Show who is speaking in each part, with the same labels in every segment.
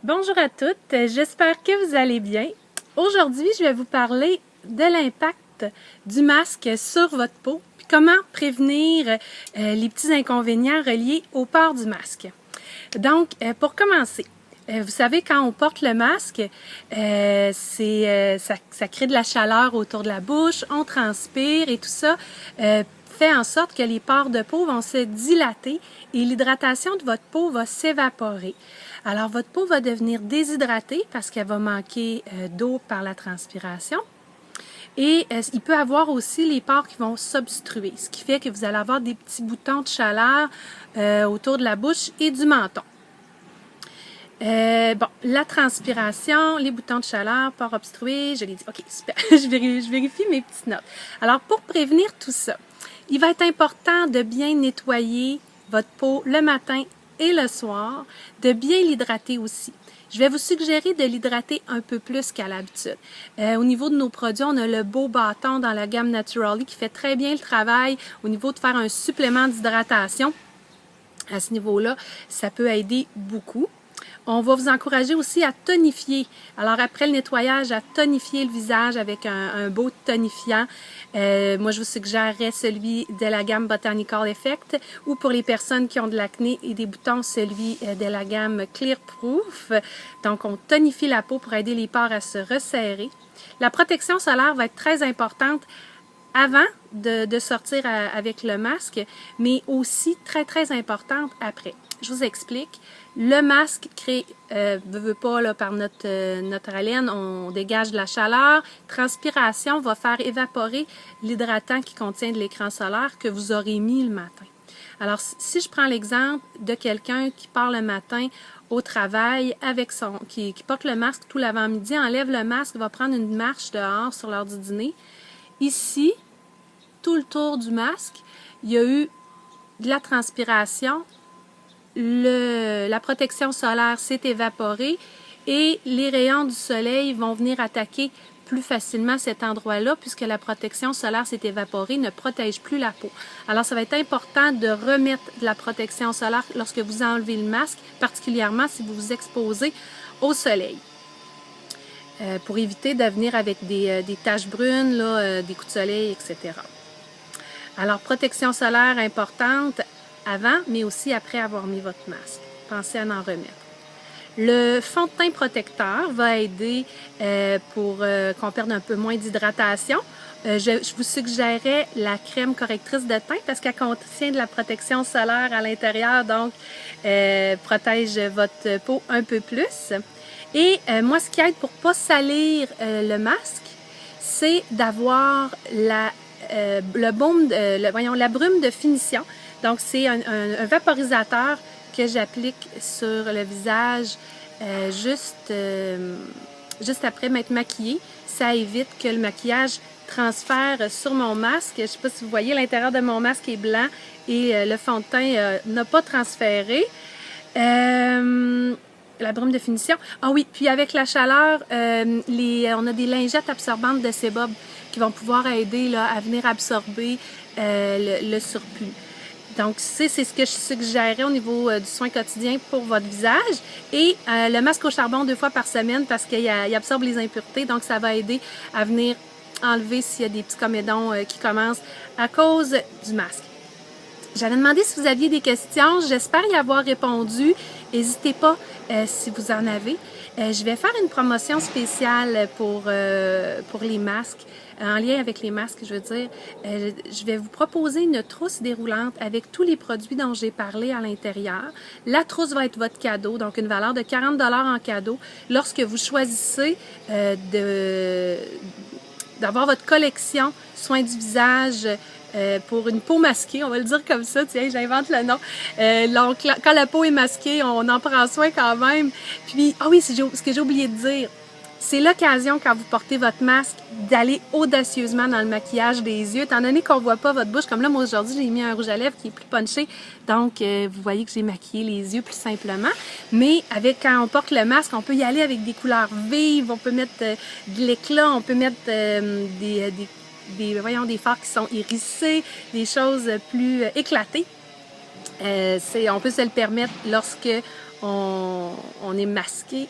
Speaker 1: Bonjour à toutes, j'espère que vous allez bien. Aujourd'hui, je vais vous parler de l'impact du masque sur votre peau, puis comment prévenir les petits inconvénients reliés au port du masque. Donc, pour commencer, vous savez, quand on porte le masque, ça crée de la chaleur autour de la bouche, on transpire et tout ça fait en sorte que les pores de peau vont se dilater et l'hydratation de votre peau va s'évaporer. Alors, votre peau va devenir déshydratée parce qu'elle va manquer d'eau par la transpiration. Et il peut avoir aussi les pores qui vont s'obstruer, ce qui fait que vous allez avoir des petits boutons de chaleur autour de la bouche et du menton. La transpiration, les boutons de chaleur, pores obstrués, je l'ai dit. OK, super. je vérifie mes petites notes. Alors, pour prévenir tout ça, il va être important de bien nettoyer votre peau le matin et le soir, de bien l'hydrater aussi. Je vais vous suggérer de l'hydrater un peu plus qu'à l'habitude. Au niveau de nos produits, on a le beau bâton dans la gamme Naturally qui fait très bien le travail au niveau de faire un supplément d'hydratation. À ce niveau-là, ça peut aider beaucoup. On va vous encourager aussi à tonifier. Alors, après le nettoyage, à tonifier le visage avec un beau tonifiant. Moi, je vous suggérerais celui de la gamme Botanical Effect ou pour les personnes qui ont de l'acné et des boutons, celui de la gamme Clear Proof. Donc, on tonifie la peau pour aider les pores à se resserrer. La protection solaire va être très importante avant de sortir avec le masque, mais aussi très, très importante après. Je vous explique. Le masque crée, veut pas, là, par notre haleine, on dégage de la chaleur. Transpiration va faire évaporer l'hydratant qui contient de l'écran solaire que vous aurez mis le matin. Alors, si je prends l'exemple de quelqu'un qui part le matin au travail avec qui porte le masque tout l'avant-midi, enlève le masque, va prendre une marche dehors sur l'heure du dîner. Ici, tout le tour du masque, il y a eu de la transpiration, la protection solaire s'est évaporée et les rayons du soleil vont venir attaquer plus facilement cet endroit-là puisque la protection solaire s'est évaporée, ne protège plus la peau. Alors, ça va être important de remettre de la protection solaire lorsque vous enlevez le masque, particulièrement si vous vous exposez au soleil. Pour éviter de venir avec des taches brunes, là, des coups de soleil, etc. Alors, protection solaire importante avant, mais aussi après avoir mis votre masque. Pensez à en remettre. Le fond de teint protecteur va aider pour qu'on perde un peu moins d'hydratation. Je vous suggérerais la crème correctrice de teint parce qu'elle contient de la protection solaire à l'intérieur, donc protège votre peau un peu plus. Et moi, ce qui aide pour ne pas salir le masque, c'est d'avoir la brume de finition. Donc, c'est un vaporisateur que j'applique sur le visage juste après m'être maquillée. Ça évite que le maquillage transfère sur mon masque. Je ne sais pas si vous voyez, l'intérieur de mon masque est blanc et le fond de teint n'a pas transféré. La brume de finition. Ah oui, puis avec la chaleur, on a des lingettes absorbantes de sébum qui vont pouvoir aider là, à venir absorber le surplus. Donc, c'est ce que je suggérerais au niveau du soin quotidien pour votre visage. Et le masque au charbon 2 fois par semaine parce qu'il absorbe les impuretés. Donc, ça va aider à venir enlever s'il y a des petits comédons qui commencent à cause du masque. J'avais demandé si vous aviez des questions. J'espère y avoir répondu. N'hésitez pas si vous en avez. Je vais faire une promotion spéciale pour les masques, en lien avec les masques, je veux dire. Je vais vous proposer une trousse déroulante avec tous les produits dont j'ai parlé à l'intérieur. La trousse va être votre cadeau, donc une valeur de 40 $ en cadeau lorsque vous choisissez d'avoir votre collection soins du visage pour une peau masquée, on va le dire comme ça, tiens, j'invente le nom. Donc, quand la peau est masquée, on en prend soin quand même. Puis, ah oui, ce que j'ai oublié de dire, c'est l'occasion, quand vous portez votre masque, d'aller audacieusement dans le maquillage des yeux, étant donné qu'on ne voit pas votre bouche. Comme là, moi, aujourd'hui, j'ai mis un rouge à lèvres qui est plus punché, donc vous voyez que j'ai maquillé les yeux plus simplement. Mais quand on porte le masque, on peut y aller avec des couleurs vives, on peut mettre de l'éclat, on peut mettre des fards qui sont hérissés, des choses plus éclatées. On peut se le permettre lorsque on est masqué,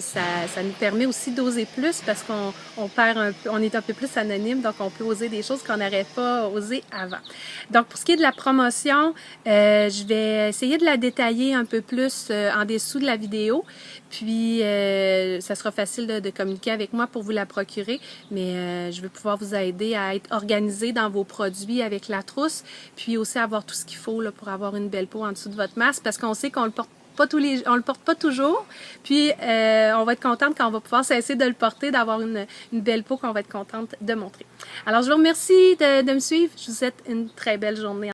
Speaker 1: ça nous permet aussi d'oser plus parce qu'on perd un peu, on est un peu plus anonyme, donc on peut oser des choses qu'on n'aurait pas osé avant. Donc pour ce qui est de la promotion, je vais essayer de la détailler un peu plus en dessous de la vidéo, puis ça sera facile de communiquer avec moi pour vous la procurer, mais je vais pouvoir vous aider à être organisé dans vos produits avec la trousse, puis aussi avoir tout ce qu'il faut là, pour avoir une belle peau en dessous de votre masque, parce qu'on sait qu'on le porte on le porte pas toujours, puis on va être contente quand on va pouvoir cesser de le porter, d'avoir une belle peau qu'on va être contente de montrer. Alors je vous remercie de me suivre, je vous souhaite une très belle journée.